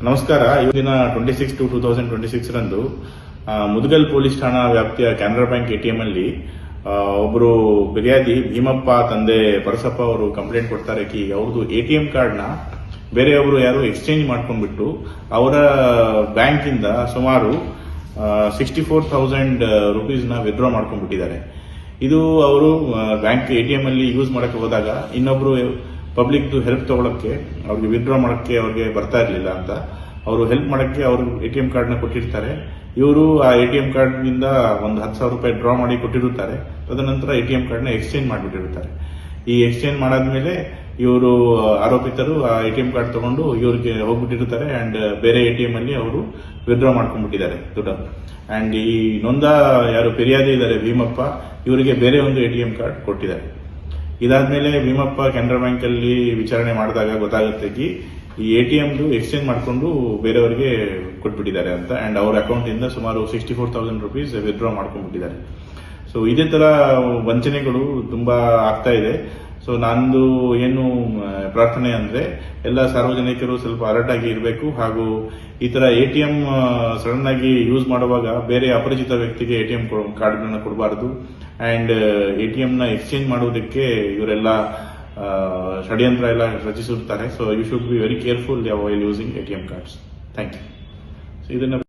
ನಮಸ್ಕಾರ. ಇವತ್ತಿನ 26/2/2026 ರಂದು ಮುದಗಲ್ ಪೊಲೀಸ್ ಠಾಣಾ ವ್ಯಾಪ್ತಿಯ ಕೆನರಾ ಬ್ಯಾಂಕ್ ಎಟಿಎಂ ಅಲ್ಲಿ ಒಬ್ಬರು ಫಿರ್ಯಾದಿ ಭೀಮಪ್ಪ ತಂದೆ ಪರಸಪ್ಪ ಅವರು ಕಂಪ್ಲೇಂಟ್ ಕೊಡ್ತಾರೆ ಕಿ ಅವ್ರದ್ದು ಎಟಿಎಂ ಕಾರ್ಡ್ ನ ಬೇರೆಯವರು ಯಾರು ಎಕ್ಸ್ಚೇಂಜ್ ಮಾಡ್ಕೊಂಡ್ಬಿಟ್ಟು ಅವರ ಬ್ಯಾಂಕ್ ಇಂದ ಸುಮಾರು 64,000 rupees ನ ವಿತ್ಡ್ರಾ ಮಾಡ್ಕೊಂಡ್ಬಿಟ್ಟಿದ್ದಾರೆ. ಇದು ಅವರು ಬ್ಯಾಂಕ್ ಎಟಿಎಂ ಅಲ್ಲಿ ಯೂಸ್ ಮಾಡಕ್ಕೆ ಹೋದಾಗ ಇನ್ನೊಬ್ರು ಪಬ್ಲಿಕ್ ಹೆಲ್ಪ್ ತಗೊಳಕ್ಕೆ ಅವ್ರಿಗೆ ವಿತ್ಡ್ರಾ ಮಾಡಕ್ಕೆ ಅವ್ರಿಗೆ ಬರ್ತಾ ಇರಲಿಲ್ಲ ಅಂತ ಅವರು ಹೆಲ್ಪ್ ಮಾಡಕ್ಕೆ ಅವರು ಎಟಿಎಂ ಕಾರ್ಡ್ ನ ಕೊಟ್ಟಿರ್ತಾರೆ. ಇವರು ಆ ಎಟಿಎಂ ಕಾರ್ಡ್ ನಿಂದ ಒಂದು 10,000 ರೂಪಾಯಿ ಡ್ರಾ ಮಾಡಿ ಕೊಟ್ಟಿರುತ್ತಾರೆ. ತದನಂತರ ಎಟಿಎಂ ಕಾರ್ಡ್ ನ ಎಕ್ಸ್ಚೇಂಜ್ ಮಾಡಿಬಿಟ್ಟಿರುತ್ತಾರೆ. ಈ ಎಕ್ಸ್ಚೇಂಜ್ ಮಾಡಾದ್ಮೇಲೆ ಇವರು ಆರೋಪಿತರು ಆ ಎಟಿಎಂ ಕಾರ್ಡ್ ತಗೊಂಡು ಇವ್ರಿಗೆ ಹೋಗ್ಬಿಟ್ಟಿರುತ್ತಾರೆ ಅಂಡ್ ಬೇರೆ ಎಟಿಎಂ ಅಲ್ಲಿ ಅವರು ವಿತ್ಡ್ರಾ ಮಾಡ್ಕೊಂಡ್ಬಿಟ್ಟಿದ್ದಾರೆ ದುಡ್ಡು. ಅಂಡ್ ಈ ನೊಂದ ಯಾರು ಫಿರ್ಯಾದಿ ಇದ್ದಾರೆ ಭೀಮಪ್ಪ, ಇವರಿಗೆ ಬೇರೆ ಒಂದು ಎಟಿಎಂ ಕಾರ್ಡ್ ಕೊಟ್ಟಿದ್ದಾರೆ. ಇದಾದ್ಮೇಲೆ ಭೀಮಪ್ಪ ಕೆನರಾ ಬ್ಯಾಂಕ್ ಅಲ್ಲಿ ವಿಚಾರಣೆ ಮಾಡಿದಾಗ ಗೊತ್ತಾಗುತ್ತೆ ಕಿ ಈ ಎಟಿಎಂ ಎಕ್ಸ್ಚೇಂಜ್ ಮಾಡಿಕೊಂಡು ಬೇರೆಯವರಿಗೆ ಕೊಟ್ಬಿಟ್ಟಿದ್ದಾರೆ ಅಂತ ಅಂಡ್ ಅವ್ರ ಅಕೌಂಟ್ ಇಂದ ಸುಮಾರು 64,000 rupees ವಿತ್ಡ್ರಾ ಮಾಡ್ಕೊಂಡ್ಬಿಟ್ಟಿದ್ದಾರೆ. ಸೊ ಇದೇ ತರ ವಂಚನೆಗಳು ತುಂಬಾ ಆಗ್ತಾ ಇದೆ. ಸೊ ನಂದು ಏನು ಪ್ರಾರ್ಥನೆ ಅಂದ್ರೆ ಎಲ್ಲ ಸಾರ್ವಜನಿಕರು ಸ್ವಲ್ಪ ಅಲರ್ಟ್ ಆಗಿ ಇರಬೇಕು ಹಾಗೂ ಈ ತರ ಎಟಿಎಂ ಸಡನ್ ಆಗಿ ಯೂಸ್ ಮಾಡುವಾಗ ಬೇರೆ ಅಪರಿಚಿತ ವ್ಯಕ್ತಿಗೆ ಎಟಿಎಂ ಕಾರ್ಡ್ ಗಳನ್ನ ಕೊಡಬಾರದು ಅಂಡ್ ಎಟಿಎಂ ನ ಎಕ್ಸ್ಚೇಂಜ್ ಮಾಡುವುದಕ್ಕೆ ಇವರೆಲ್ಲ ಷಡ್ಯಂತ್ರ ಎಲ್ಲ ರಚಿಸಿರುತ್ತಾರೆ. So you should be very careful while using ATM cards. Thank you. ಇದನ್ನ